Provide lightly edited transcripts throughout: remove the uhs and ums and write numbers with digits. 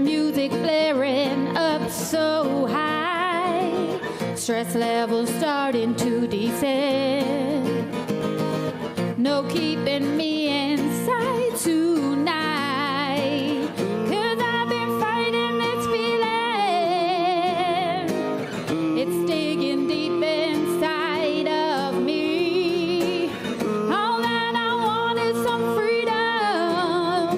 music blaring up so high, stress levels starting to descend. No keeping me inside tonight, 'cause I've been fighting this feeling. It's digging deep inside of me. All that I want is some freedom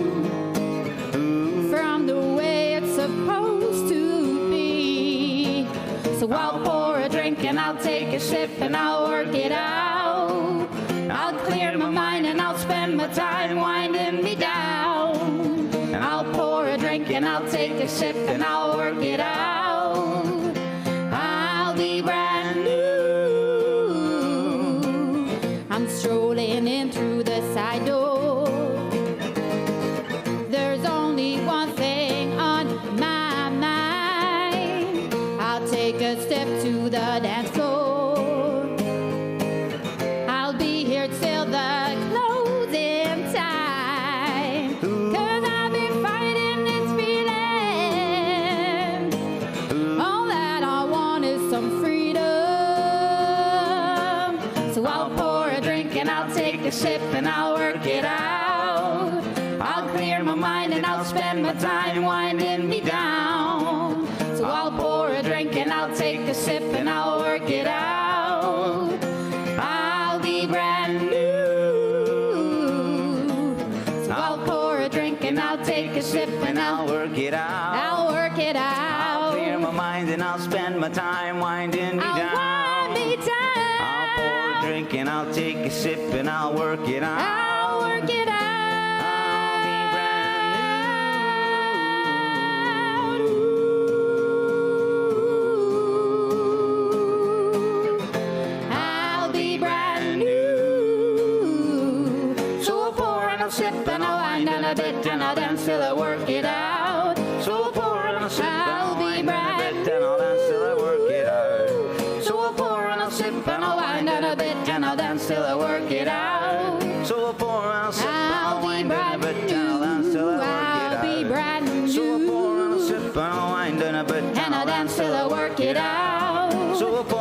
from the way it's supposed to be. So I'll pour a drink and I'll take a sip and I'll work it out. I'll clear my mind and I'll spend my time winding me down. And I'll pour a drink and I'll take a sip and I'll work it out. I'll be brand new. I'm strolling in through the side door. There's only one thing on my mind. I'll take a step to the dance floor. Till the closing time, 'cause I've been fighting this feeling. All that I want is some freedom. So I'll pour a drink and I'll take a sip and I'll work it out. I'll clear my mind and I'll spend my time winding me down. So I'll pour a drink and I'll take a sip and I'll work it out. I'll be brand new. I'll pour a drink and I'll take a sip and I'll work it out. I'll work it out. I'll clear my mind and I'll spend my time winding me down. Wind me down. I'll pour a drink and I'll take a sip and I'll work it out. I'll work it out. I'll be brand new. I'll be brand new. So I'll pour and I'll sip and I'll wind and a bit and I'll dance till I work it out. So I'll pour and I'll sip and I'll I'll be wind and a brand bit and I'll dance till I work it out. So I'll pour and I'll sip and I'll wind and a bit and I'll dance till I work it out. So I'll pour and I'll sip and I'll I'll be wind and a brand bit and I'll dance till I work it I'll out. be brand new. So I'll pour and I'll sip and I'll wind and a bit and I'll dance till I work it out. So I'll pour